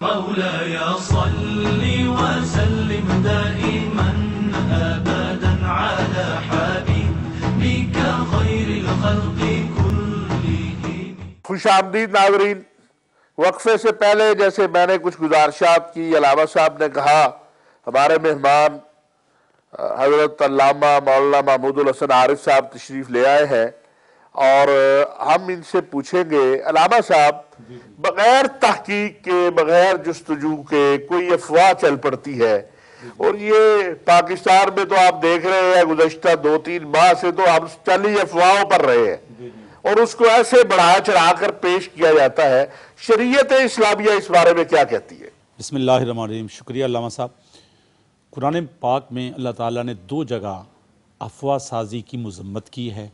مولاي صل وسلم دائما أبدا على حبيبك خير الخلق كلهم۔ خوش آمدید ناظرین، وقفے سے پہلے جیسے میں نے کچھ گزارشات کی، علامہ صاحب نے کہا ہمارے مہمان حضرت علامہ مولانا محمود الحسن عارف صاحب تشریف لے آئے ہیں اور ہم ان سے پوچھیں گے علامہ صاحب، بغیر تحقیق کے بغیر جستجو کے کوئی افواہ چل پڑتی ہے، اور یہ پاکستان میں تو آپ دیکھ رہے ہیں گزشتہ 2-3 ماہ سے تو ہم چل ہی افواہوں پر رہے ہیں اور اس کو ایسے بڑھا چڑھا کر پیش کیا جاتا ہے۔ شریعت اسلامیہ اس بارے میں کیا کہتی ہے؟ بسم اللہ الرحمن الرحیم۔ شکریہ علامہ صاحب۔ قرآن پاک میں اللہ تعالیٰ نے 2 جگہ افواہ سازی کی مذمت کی ہے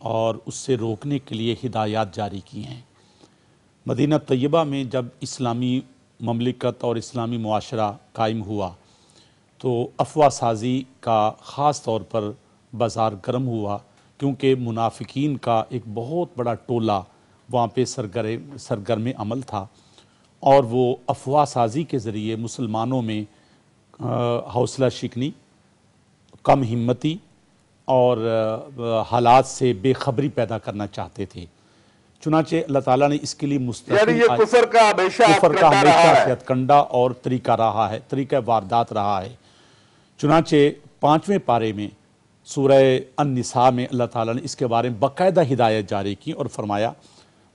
اور اس سے روکنے کے لیے ہدایات جاری کی ہیں۔ مدینہ طیبہ میں جب اسلامی مملکت اور اسلامی معاشرہ قائم ہوا تو افواہ سازی کا خاص طور پر بازار گرم ہوا، کیونکہ منافقین کا ایک بہت بڑا ٹولہ وہاں پہ سرگرم عمل تھا، اور وہ افواہ سازی کے ذریعے مسلمانوں میں حوصلہ شکنی، کم ہمتی اور حالات سے بے خبری پیدا کرنا چاہتے تھے۔ چنانچہ اللہ تعالیٰ نے اس کے لیے یعنی یہ کفر کا ہمیشہ ہتھکنڈا اور طریقہ واردات رہا ہے۔ چنانچہ 5ویں پارے میں سورہ النساء میں اللہ تعالیٰ نے اس کے بارے میں باقاعدہ ہدایت جاری کی اور فرمایا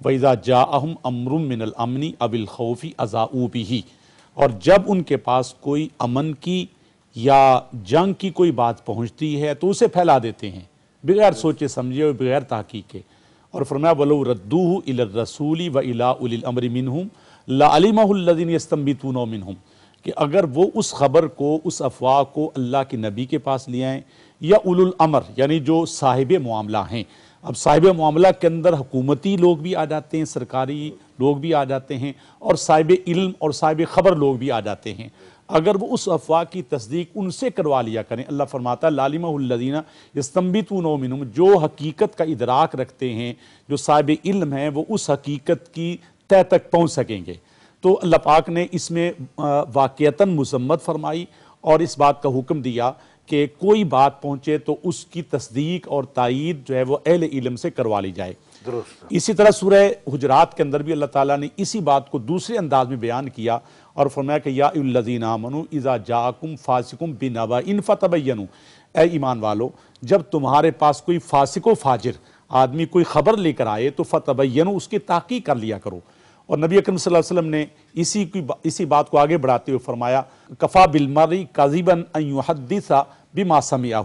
وَإِذَا جَاءَهُمْ أَمْرٌ مِّنَ الْأَمْنِ أَوِ الْخَوْفِ أَذَاعُوا بِهِ، اور جب ان کے پاس کوئی امن کی یا جنگ کی کوئی بات پہنچتی ہے تو اسے پھیلا دیتے ہیں بغیر سوچے سمجھے اور بغیر تحقیق کے، اور فرمایا وَلَوْ رَدُّوهُ إِلَى الرَّسُولِ وَإِلَىٰ أُولِي الْأَمْرِ مِنْهُمْ لَعَلِمَهُ الَّذِينَ يَسْتَنبِطُونَهُ مِنْهُمْ، کہ اگر وہ اس خبر کو، اس افواہ کو اللہ کے نبی کے پاس لے آئیں یا اولو الامر یعنی جو صاحب معاملہ ہیں۔ اب صاحب معاملہ کے اندر حکومتی لوگ بھی آ جاتے ہیں، سرکاری لوگ بھی آ جاتے ہیں، اور صاحب علم اور صاحب خبر لوگ بھی آ جاتے ہیں۔ اگر وہ اس افواہ کی تصدیق ان سے کروا لیا کریں، اللہ فرماتا ہے لَعَلِمَهُ الَّذِينَ يَسْتَنبِطُونَهُ مِنْهُمْ، جو حقیقت کا ادراک رکھتے ہیں، جو صاحب علم ہیں، وہ اس حقیقت کی تہ تک پہنچ سکیں گے۔ تو اللہ پاک نے اس میں واقعتاً مذمت فرمائی اور اس بات کا حکم دیا کہ کوئی بات پہنچے تو اس کی تصدیق اور تائید جو ہے وہ اہل علم سے کروا لی جائے۔ اسی طرح سورہ حجرات کے اندر بھی اللہ تعالیٰ نے اسی بات کو دوسرے انداز میں بیان کیا اور فرمایا کہ یا ایھا الذین آمنوا اذا جاءکم فاسق بنبأ فتبینوا، اے ایمان والو جب تمہارے پاس کوئی فاسق و فاجر آدمی کوئی خبر لے کر آئے تو فتبینوا، اس کی تحقیق کر لیا کرو۔ اور نبی اکرم صلی اللہ علیہ وسلم نے اسی بات کو آگے بڑھاتے ہوئے فرمایا کفا بالمرء کذبا ان یحدث بما سمعہ،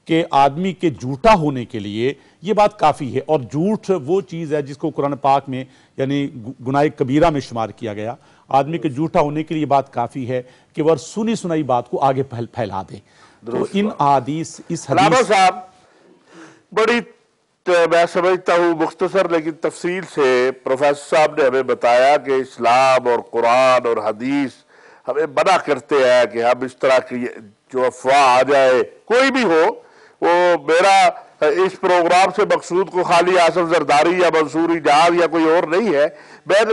کہ آدمی کے جھوٹا ہونے کے لیے یہ بات کافی ہے، اور جھوٹ وہ چیز ہے جس کو قرآن پاک میں یعنی گناہ کبیرہ میں شمار کیا گیا۔ آدمی کے جھوٹا ہونے کے لیے بات کافی ہے کہ وہ سنی سنائی بات کو آگے پھیلا دے۔ تو ان احادیث علامہ صاحب بڑی میں سمجھتا ہوں مختصر لیکن تفصیل سے پروفیسر صاحب نے ہمیں بتایا کہ اسلام اور قرآن اور حدیث ہمیں منع کرتے ہیں کہ ہم اس طرح کی جو افواہ آ جائے کوئی بھی ہو، وہ میرا اس پروگرام سے مقصود کو خالی آصف زرداری یا منصور اجاز یا کوئی اور نہیں ہے،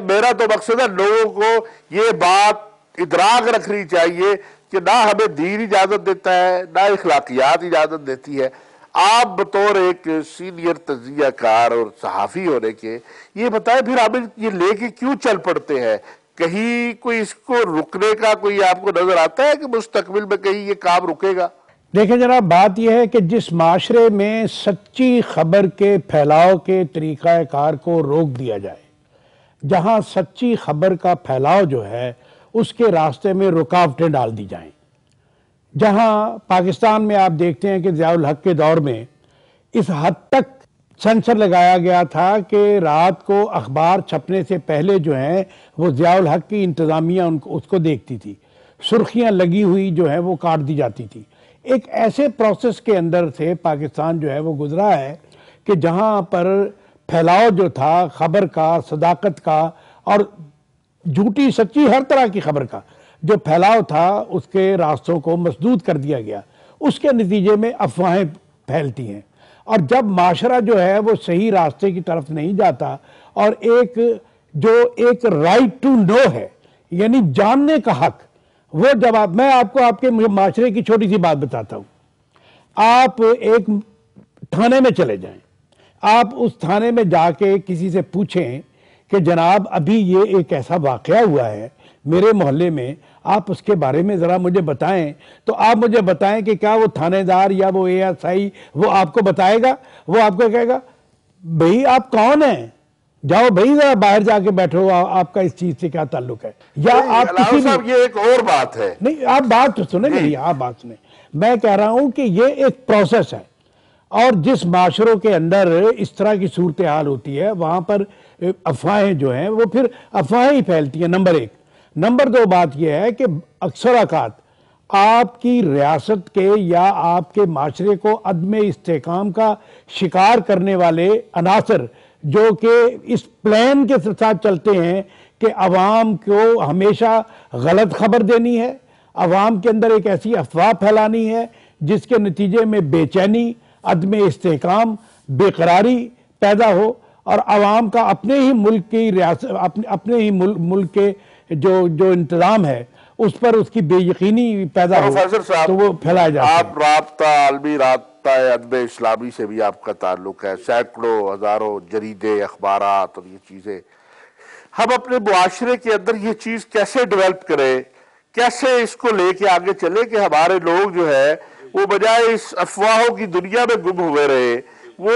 میرا تو مقصد ہے لوگوں کو یہ بات ادراک رکھنی چاہیے کہ نہ ہمیں دین اجازت دیتا ہے نہ اخلاقیات اجازت دیتی ہے۔ آپ بطور ایک سینئر تجزیہ کار اور صحافی ہونے کے یہ بتائیں پھر ہم یہ لے کے کیوں چل پڑتے ہیں؟ کہیں کوئی اس کو رکنے کا کوئی آپ کو نظر آتا ہے کہ مستقبل میں کہیں یہ کام رکے گا؟ دیکھیں جناب، بات یہ ہے کہ جس معاشرے میں سچی خبر کے پھیلاؤ کے طریقہ کار کو روک دیا جائے، جہاں سچی خبر کا پھیلاؤ جو ہے اس کے راستے میں رکاوٹیں ڈال دی جائیں، جہاں پاکستان میں آپ دیکھتے ہیں کہ ضیاء الحق کے دور میں اس حد تک سینسر لگایا گیا تھا کہ رات کو اخبار چھپنے سے پہلے جو ہیں وہ ضیاء الحق کی انتظامیہ اس کو دیکھتی تھی، سرخیاں لگی ہوئی جو ہیں وہ کاٹ دی جاتی تھی۔ ایک ایسے پروسیس کے اندر سے پاکستان جو ہے وہ گزرا ہے کہ جہاں پر پھیلاؤ جو تھا خبر کا، صداقت کا اور جھوٹی سچی ہر طرح کی خبر کا جو پھیلاؤ تھا اس کے راستوں کو مسدود کر دیا گیا۔ اس کے نتیجے میں افواہیں پھیلتی ہیں، اور جب معاشرہ جو ہے وہ صحیح راستے کی طرف نہیں جاتا اور ایک رائٹ ٹو نو ہے، یعنی جاننے کا حق، وہ جب میں آپ کو آپ کے معاشرے کی چھوٹی سی بات بتاتا ہوں. آپ ایک تھانے میں چلے جائیں، آپ اس تھانے میں جا کے کسی سے پوچھیں کہ جناب ابھی یہ ایک ایسا واقعہ ہوا ہے میرے محلے میں، آپ اس کے بارے میں ذرا مجھے بتائیں، تو آپ مجھے بتائیں کہ کیا وہ تھانے دار یا وہ ASI وہ آپ کو بتائے گا؟ وہ آپ کو کہے گا بھئی آپ کون ہیں، جاؤ بھئی ذرا باہر جا کے بیٹھو، آپ کا اس چیز سے کیا تعلق ہے؟ یا آپ علاوہ کسی صاحب بھی، یہ ایک اور بات ہے. نہیں آپ بات تو سنیں میری، آپ بات سنیں. میں کہہ رہا ہوں کہ یہ ایک پروسیس ہے، اور جس معاشروں کے اندر اس طرح کی صورتحال ہوتی ہے وہاں پر افواہیں جو ہیں وہ پھر افواہیں ہی پھیلتی ہیں. نمبر ایک. نمبر دو بات یہ ہے کہ اکثر اوقات آپ کی ریاست کے یا آپ کے معاشرے کو عدم استحکام کا شکار کرنے والے عناصر جو کہ اس پلان کے ساتھ چلتے ہیں کہ عوام کو ہمیشہ غلط خبر دینی ہے، عوام کے اندر ایک ایسی افواہ پھیلانی ہے جس کے نتیجے میں بے چینی، عدم استحکام، بے قراری پیدا ہو، اور عوام کا اپنے ہی ملک کی ریاست، اپنے ہی ملک کے جو انتظام ہے اس پر اس کی بے یقینی پیدا ہو، پروفیسر صاحب، تو وہ پھیلائے جاتے ہیں. آپ رابطہ عالمی رابطہ ادب اسلامی سے بھی آپ کا تعلق ہے، سینکڑوں ہزاروں جریدے، اخبارات اور یہ چیزیں. ہم اپنے معاشرے کے اندر یہ چیز کیسے ڈیولپ کریں، کیسے اس کو لے کے آگے چلے کہ ہمارے لوگ جو ہے وہ بجائے اس افواہوں کی دنیا میں گم ہوئے رہے، وہ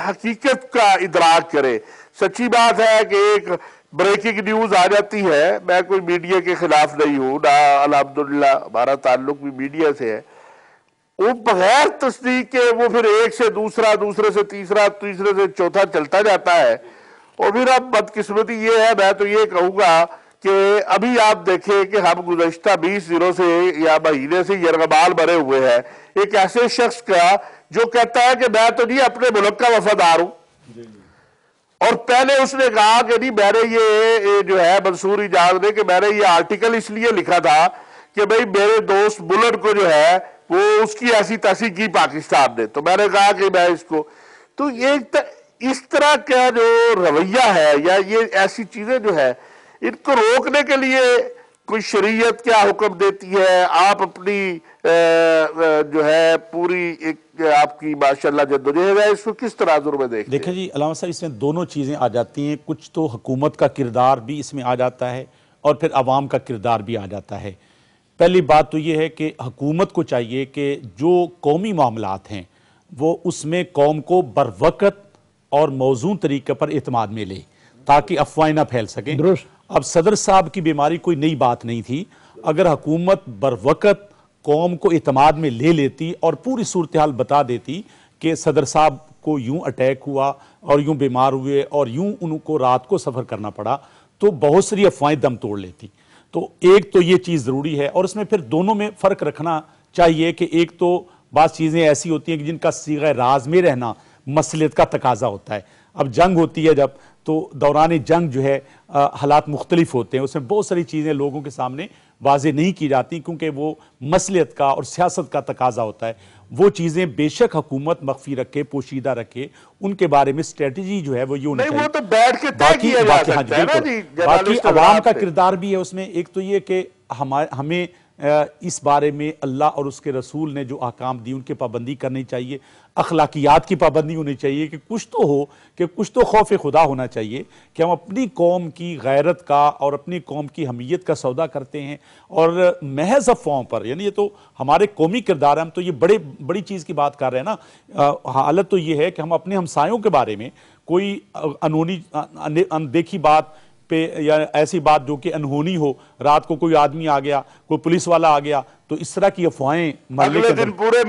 حقیقت کا ادراک کرے. سچی بات ہے کہ ایک بریکنگ نیوز آ جاتی ہے، میں کوئی میڈیا کے خلاف نہیں ہوں نہ، الحمدللہ ہمارا تعلق بھی میڈیا سے ہے، وہ بغیر تصدیق کے وہ پھر ایک سے دوسرا، دوسرے سے تیسرا، تیسرے سے چوتھا چلتا جاتا ہے. اور پھر اب بدقسمتی یہ ہے، میں تو یہ کہوں گا کہ ابھی آپ دیکھیں کہ ہم گزشتہ 20 دنوں سے یا مہینے سے یرغمال بنے ہوئے ہیں ایک ایسے شخص کا جو کہتا ہے کہ میں تو نہیں اپنے ملک کا وفادار ہوں. اور پہلے اس نے کہا کہ نہیں، میں نے یہ جو ہے منصور اجاز نے، کہ میں نے یہ آرٹیکل اس لیے لکھا تھا کہ بھئی میرے دوست بلٹ کو جو ہے وہ اس کی ایسی تیسی کی پاکستان نے، تو میں نے کہا کہ میں اس کو، تو یہ اس طرح کا جو رویہ ہے یا یہ ایسی چیزیں جو ہے ان کو روکنے کے لیے کوئی شریعت کیا حکم دیتی ہے؟ آپ اپنی جو ہے پوری ایک آپ کی ماشاءاللہ جدوجہد ہے، اس کو کس تناظر میں دیکھتے ہیں؟ دیکھیں جی علامہ صاحب، اس میں دونوں چیزیں آ جاتی ہیں. کچھ تو حکومت کا کردار بھی اس میں آ جاتا ہے اور پھر عوام کا کردار بھی آ جاتا ہے. پہلی بات تو یہ ہے کہ حکومت کو چاہیے کہ جو قومی معاملات ہیں وہ اس میں قوم کو بروقت اور موزون طریقے پر اعتماد میں لے تاکہ افواہیں نہ پھیل سکیں. درست. اب صدر صاحب کی بیماری کوئی نئی بات نہیں تھی. اگر حکومت بروقت قوم کو اعتماد میں لے لیتی اور پوری صورتحال بتا دیتی کہ صدر صاحب کو یوں اٹیک ہوا اور یوں بیمار ہوئے اور یوں ان کو رات کو سفر کرنا پڑا، تو بہت ساری افواہیں دم توڑ لیتی. تو ایک تو یہ چیز ضروری ہے، اور اس میں پھر دونوں میں فرق رکھنا چاہیے کہ ایک تو بعض چیزیں ایسی ہوتی ہیں کہ جن کا صیغہ راز میں رہنا مصلحت کا تقاضا ہوتا ہے. اب جنگ ہوتی ہے جب، تو دوران جنگ جو ہے حالات مختلف ہوتے ہیں، اس میں بہت ساری چیزیں لوگوں کے سامنے واضح نہیں کی جاتی کیونکہ وہ مصلحت کا اور سیاست کا تقاضا ہوتا ہے. وہ چیزیں بے شک حکومت مخفی رکھے، پوشیدہ رکے، ان کے بارے میں اسٹریٹجی جو ہے وہ یہ ہونی نہیں، چاہیے. وہ تو بیٹھ کے طے کیا جا سکتا ہے نا جی، باقی عوام کا کردار بھی ہے اس میں. ایک تو یہ کہ ہمیں اس بارے میں اللہ اور اس کے رسول نے جو احکام دی ان کی پابندی کرنی چاہیے، اخلاقیات کی پابندی ہونی چاہیے کہ کچھ تو ہو، کہ کچھ تو خوف خدا ہونا چاہیے کہ ہم اپنی قوم کی غیرت کا اور اپنی قوم کی حمیت کا سودا کرتے ہیں اور محض افواہوں پر، یعنی یہ تو ہمارے قومی کردار ہے. ہم تو یہ بڑی چیز کی بات کر رہے ہیں نا. حالت تو یہ ہے کہ ہم اپنے ہمسایوں کے بارے میں کوئی اندیکھی بات پہ یا ایسی بات جو کہ انہونی ہو، رات کو کوئی آدمی آ گیا، کوئی پولیس والا آ گیا، تو اس طرح کی افواہیں محلے کے اندر، پورے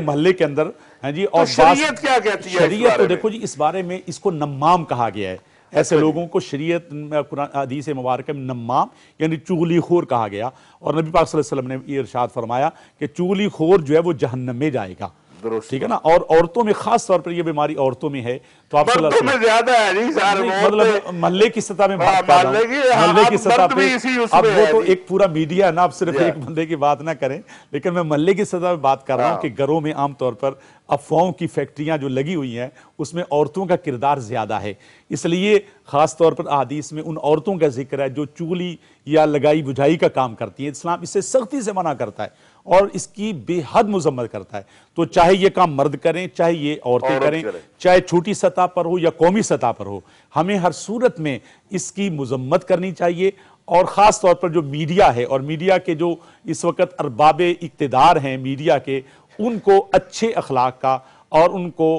محلے کے اندر ہیں جی. اور شریعت کیا کہتی ہے؟ شریعت تو دیکھو جی اس بارے میں اس کو نمام کہا گیا ہے. ایسے لوگوں کو شریعت قرآن حدیث مبارکہ میں نمام یعنی چغلی خور کہا گیا، اور نبی پاک صلی اللہ علیہ وسلم نے یہ ارشاد فرمایا کہ چغلی خور جو ہے وہ جہنم میں جائے گا. درست ٹھیک ہے نا، اور عورتوں میں خاص طور پر یہ بیماری عورتوں میں ہے، تو آپ صلی اللہ مردوں علیہ میں زیادہ ہے جی سارے وسلم مطلب محلے کی سطح میں بات کر رہا ہوں، محلے کی سطح مرد پہ، بھی اسی اس اب میں وہ ہے تو جی۔ ایک پورا میڈیا ہے نا، آپ صرف ایک بندے کی بات نہ کریں، لیکن میں محلے کی سطح پہ بات کر رہا ہوں کہ گھروں میں عام طور پر افواہوں کی فیکٹریاں جو لگی ہوئی ہیں اس میں عورتوں کا کردار زیادہ ہے، اس لیے خاص طور پر احادیث میں ان عورتوں کا ذکر ہے جو چغلی یا لگائی بجھائی کا کام کرتی ہیں۔ اسلام اس سے سختی سے منع کرتا ہے اور اس کی بے حد مذمت کرتا ہے، تو چاہے یہ کام مرد کریں، چاہے یہ عورتیں کریں، چاہے چھوٹی سطح پر ہو یا قومی سطح پر ہو، ہمیں ہر صورت میں اس کی مذمت کرنی چاہیے، اور خاص طور پر جو میڈیا ہے اور میڈیا کے جو اس وقت ارباب اقتدار ہیں میڈیا کے، ان کو اچھے اخلاق کا اور ان کو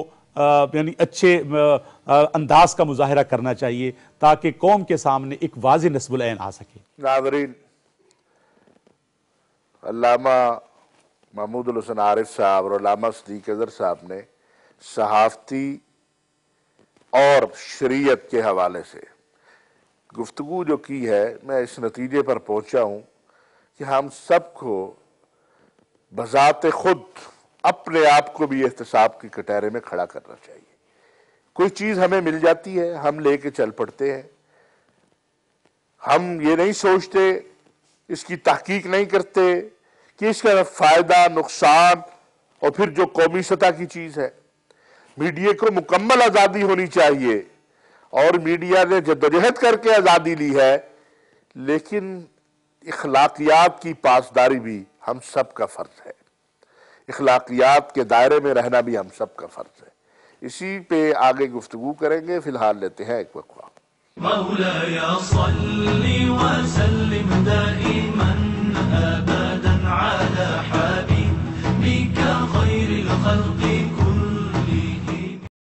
یعنی اچھے انداز کا مظاہرہ کرنا چاہیے تاکہ قوم کے سامنے ایک واضح نصب العین آ سکے۔ ناظرین، علامہ محمود الحسن عارف صاحب اور علامہ صدیق اظہر صاحب نے صحافتی اور شریعت کے حوالے سے گفتگو جو کی ہے، میں اس نتیجے پر پہنچا ہوں کہ ہم سب کو بذات خود اپنے آپ کو بھی احتساب کی کٹہرے میں کھڑا کرنا چاہیے۔ کوئی چیز ہمیں مل جاتی ہے، ہم لے کے چل پڑتے ہیں، ہم یہ نہیں سوچتے، اس کی تحقیق نہیں کرتے کہ اس کا فائدہ نقصان، اور پھر جو قومی سطح کی چیز ہے۔ میڈیا کو مکمل آزادی ہونی چاہیے، اور میڈیا نے جدوجہد کر کے آزادی لی ہے، لیکن اخلاقیات کی پاسداری بھی ہم سب کا فرض ہے، اخلاقیات کے دائرے میں رہنا بھی ہم سب کا فرض ہے۔ اسی پہ آگے گفتگو کریں گے، فی الحال لیتے ہیں ایک وقفہ۔ مولاي صل